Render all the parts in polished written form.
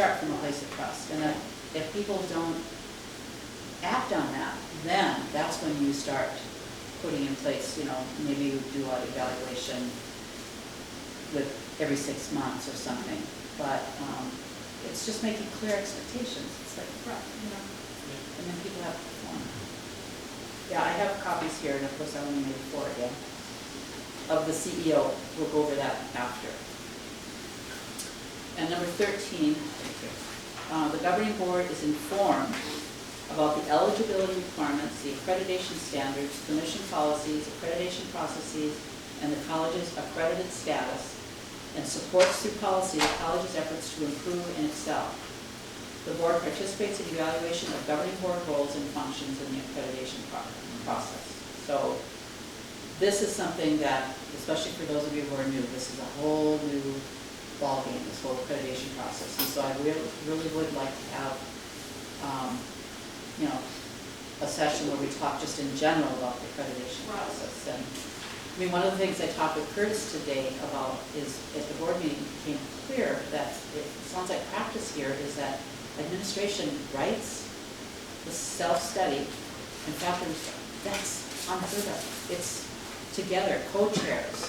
start from a place of trust. And if people don't act on that, then that's when you start putting in place, maybe you do an evaluation with every 6 months or something. But it's just making clear expectations. It's like, and then people have to perform. Yeah, I have copies here, and of course I only made 4 again, of the CEO. We'll go over that after. And number 13, the governing board is informed about the eligibility requirements, the accreditation standards, commission policies, accreditation processes, and the college's accredited status, and supports through policy the college's efforts to improve and excel. The board participates in evaluation of governing board roles and functions in the accreditation process. So this is something that, especially for those of you who are new, this is a whole new ballgame, this whole accreditation process. And so I really would like to have a session where we talk just in general about the accreditation process. And I mean, one of the things I talked with Curtis today about is, at the board meeting, it became clear that it sounds like practice here is that administration writes the self-study, and faculty, that's unheard of. It's together, co-chairs,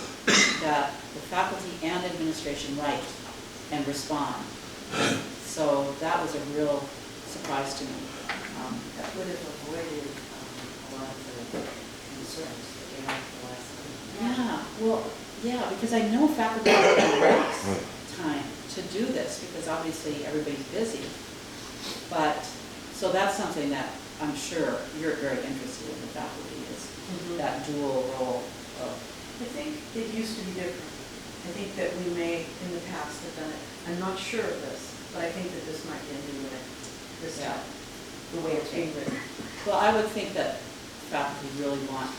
that the faculty and administration write and respond. So that was a real surprise to me. That would have avoided a lot of the concerns that we had the last time. Yeah, well, yeah, because I know faculty takes time to do this because obviously everybody's busy. But, so that's something that I'm sure you're very interested in, the faculty, is that dual role of. I think it used to be different. I think that we may, in the past, have done it. I'm not sure of this, but I think that this might be a new way, this time, the way it's being written. Well, I would think that faculty really want,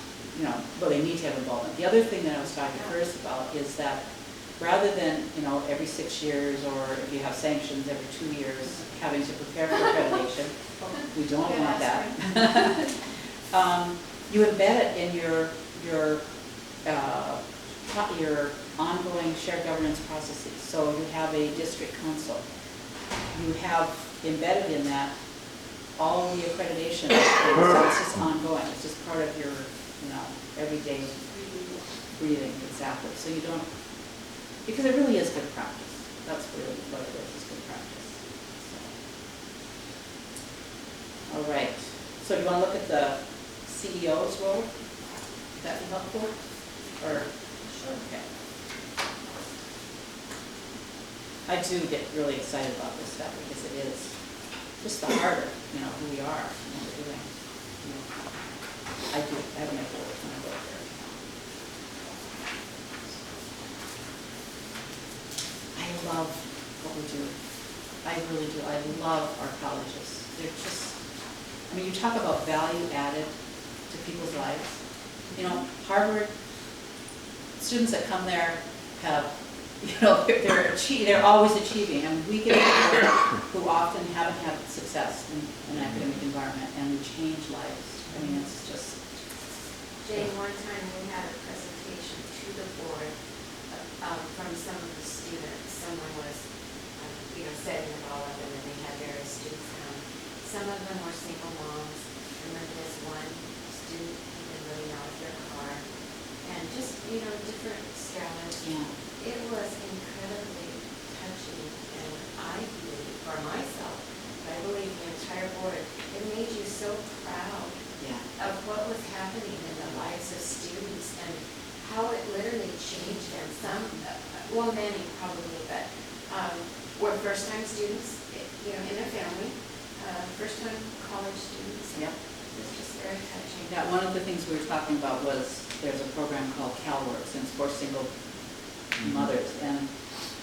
well, they need to have involvement. The other thing that I was talking to Curtis about is that rather than, every 6 years, or if you have sanctions every 2 years, having to prepare for accreditation, we don't want that. You embed it in your ongoing shared governance processes. So you have a district council. You have embedded in that all the accreditation. So it's just ongoing. It's just part of your, everyday breathing. Exactly. So you don't, because it really is good practice. That's really what it is good practice. So. All right. So do you want to look at the CEO's role? Would that be helpful? Or sure. Okay. I do get really excited about this stuff because it is just the heart of who we are and what we're doing. I do. I have my goals when I go there. I love what we do. I really do. I love our colleges. They're just, you talk about value added to people's lives. Harvard students that come there have, they're always achieving. We get people who often haven't had success in an academic environment, and we change lives. It's just. Jane, one time we had a presentation to the board from some of the students. Someone was, setting it all up, and then they had various students come. Some of them were single moms. I remember this one student had been living out of their car, and just, different stratas. Yeah. It was incredibly touching, and I believe, for myself, I believe the entire board, it made you so proud of what was happening in the lives of students and how it literally changed them. Some, well, many probably, but were first-time students, in their family, first-time college students. Yeah. It's just very touching. Yeah, one of the things we were talking about was there's a program called CalWorks, and it's for single mothers, and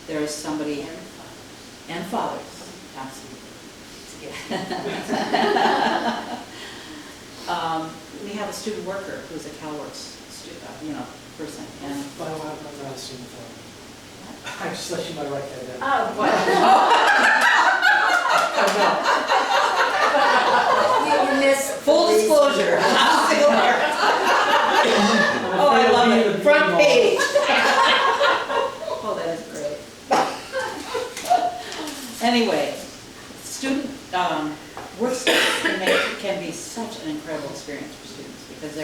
there is somebody and fathers, absolutely. We have a student worker who's a CalWorks person, and But I'm not a student for I just let you know right there. Oh, what? You missed full disclosure. I'm a single parent. Oh, I love it. Front page. Oh, that is great. Anyway, student workspace can be such an incredible experience for students because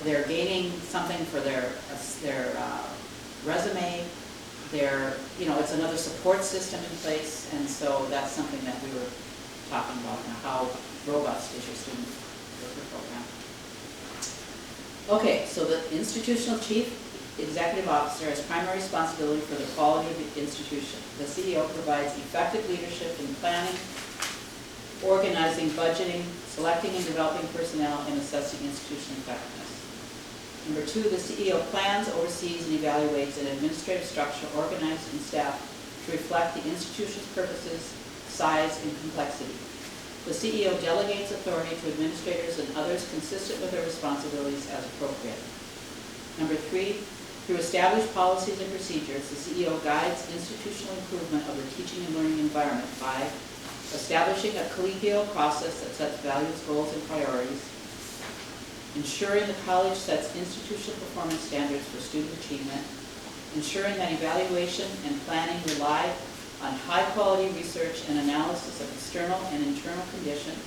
they're gaining something for their resume. It's another support system in place, and so that's something that we were talking about, and how robust is your student worker program. Okay, so the institutional chief executive officer has primary responsibility for the quality of the institution. The CEO provides effective leadership in planning, organizing, budgeting, selecting and developing personnel, and assessing institutional effectiveness. Number 2, the CEO plans, oversees, and evaluates an administrative structure organized and staffed to reflect the institution's purposes, size, and complexity. The CEO delegates authority to administrators and others consistent with their responsibilities as appropriate. Number 3, through established policies and procedures, the CEO guides institutional improvement of the teaching and learning environment by establishing a collegial process that sets values, goals, and priorities, ensuring the college sets institutional performance standards for student achievement, ensuring that evaluation and planning rely on high-quality research and analysis of external and internal conditions,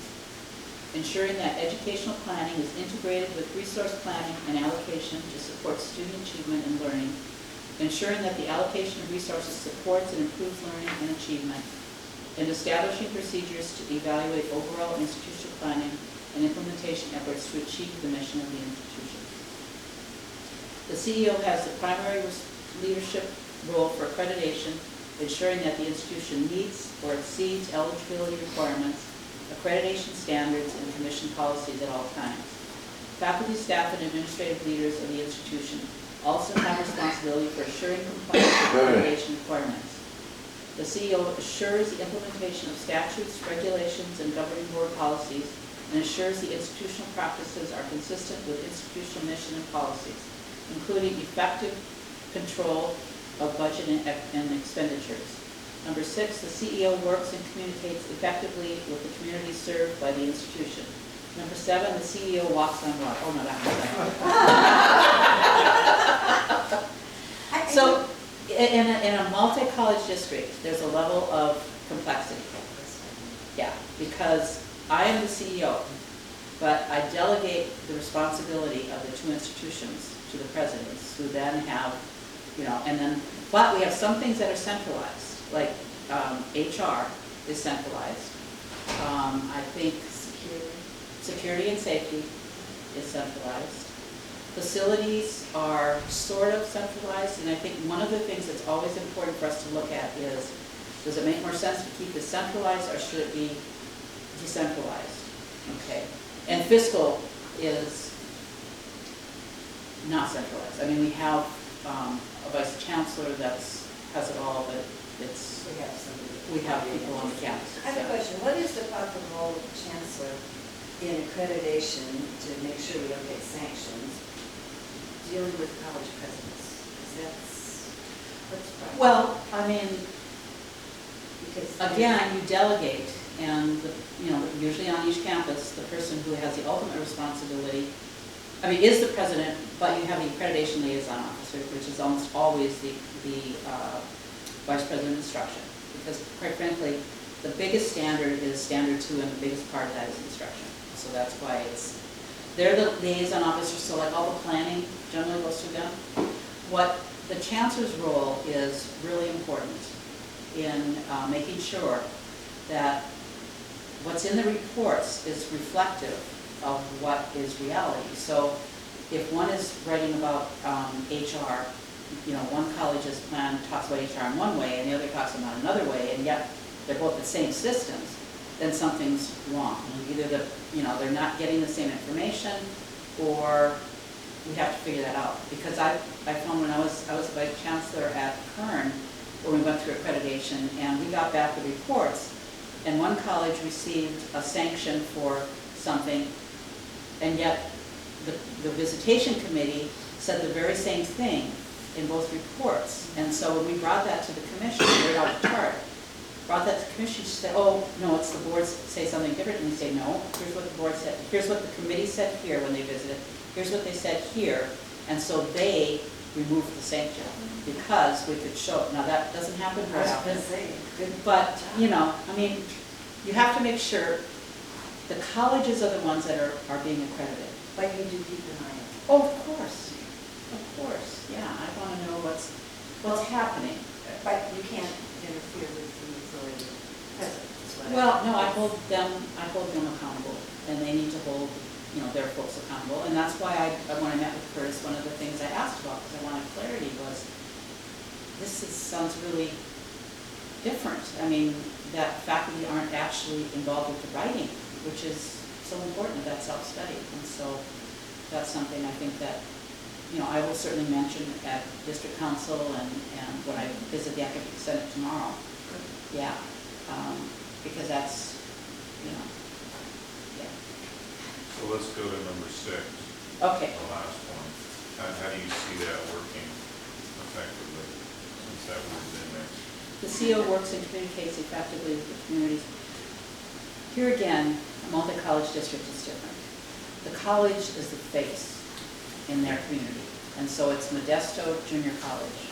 ensuring that educational planning is integrated with resource planning and allocation to support student achievement and learning, ensuring that the allocation of resources supports and improves learning and achievement, and establishing procedures to evaluate overall institutional planning and implementation efforts to achieve the mission of the institution. The CEO has the primary leadership role for accreditation, ensuring that the institution meets or exceeds eligibility requirements, accreditation standards, and commission policies at all times. Faculty, staff, and administrative leaders of the institution also have responsibility for assuring compliance with accreditation requirements. The CEO assures the implementation of statutes, regulations, and governing board policies, and ensures the institutional practices are consistent with institutional mission and policies, including effective control of budget and expenditures. Number 6, the CEO works and communicates effectively with the community served by the institution. Number 7, the CEO walks on water. Oh no, that was So, in a multi-college district, there's a level of complexity. Yeah, because I am the CEO, but I delegate the responsibility of the 2 institutions to the presidents, who then have, but we have some things that are centralized, like HR is centralized. I think security and safety is centralized. Facilities are sort of centralized, and I think one of the things that's always important for us to look at is, does it make more sense to keep it centralized, or should it be decentralized? Okay. And fiscal is not centralized. I mean, we have a vice chancellor has it all, but we have people on the campus. I have a question. What is the proper role of the chancellor in accreditation to make sure we don't get sanctions dealing with college presidents? Because what's the problem? Well, I mean, Because again, you delegate, and usually on each campus, the person who has the ultimate responsibility, is the president, but you have the accreditation liaison officer, which is almost always the vice president of instruction. Because quite frankly, the biggest standard is standard 2, and the biggest part of that is instruction. So that's why they're the liaison officers, so like all the planning generally goes through them. What the chancellor's role is really important in making sure that what's in the reports is reflective of what is reality. So if one is writing about HR, one college's plan talks about HR in one way and the other talks about another way, and yet they're both the same systems, then something's wrong. Either they're not getting the same information, or we have to figure that out. Because I found when I was a vice chancellor at Kern, when we went through accreditation, and we got back the reports, and one college received a sanction for something, and yet the visitation committee said the very same thing in both reports. And so when we brought that to the commission, we wrote out a chart, brought that to the commission, she said, oh, no, it's the boards say something different. And we say, no, here's what the board said. Here's what the committee said here when they visited. Here's what they said here. And so they remove the sanction because we could show it. Now, that doesn't happen I very was often. gonna say, good. But, job. you know, I mean, you have to make sure the colleges are the ones that are being accredited. But you do keep an eye on it. Oh, of course, yeah, I want to know what's happening. But you can't interfere with the authority president, is what I. Well, no, I hold them accountable, and they need to hold, you know, their folks accountable. And that's why when I met with Curtis, one of the things I asked about, because I wanted clarity, was sounds really different. I mean, that faculty aren't actually involved with the writing, which is so important, that self-study. And so that's something I think that, you know, I will certainly mention at district council and when I visit the academic senate tomorrow. Yeah, because that's, you know, yeah. So let's go to number 6. Okay. The last one. How do you see that working effectively, since that was in there? The CO works and communicates effectively with the communities. Here again, a multi-college district is different. The college is the face in their community. And so it's Modesto Junior College,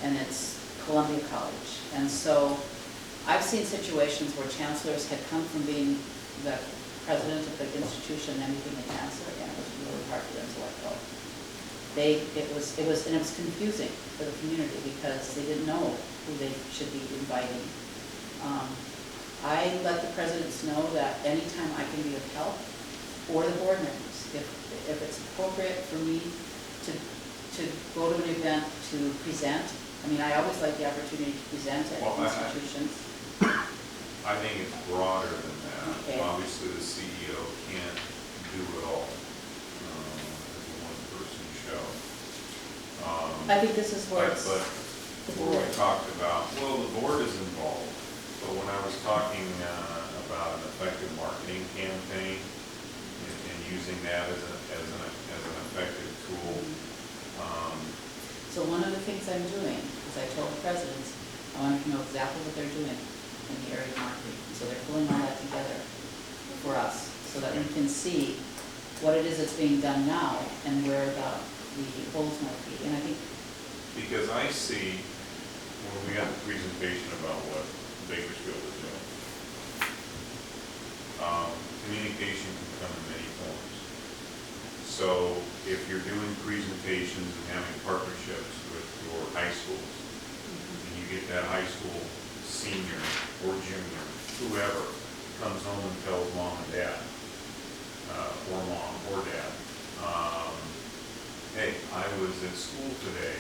and it's Columbia College. And so I've seen situations where chancellors had come from being the president of the institution and then became the chancellor, and it was really hard for them to let go. It was confusing for the community because they didn't know who they should be inviting. I let the presidents know that anytime I can be of help, or the board members, if it's appropriate for me to go to an event to present. I mean, I always like the opportunity to present at institutions. I think it's broader than that. Okay. Obviously, the CEO can't do it all. It's a one-person show. I think this is where it's But the where board. we talked about, well, the board is involved. But when I was talking about an effective marketing campaign and using that as an effective tool. So one of the things I'm doing is I told the presidents, I want to know exactly what they're doing in the area of marketing. So they're pulling all that together for us so that we can see what it is that's being done now and where the holes might be. And I think Because I see, when we got the presentation about what Bakersfield is doing, communication can come in many forms. So if you're doing presentations and having partnerships with your high schools, and you get that high school senior or junior, whoever, comes home and tells mom and dad, or mom or dad, hey, I was at school today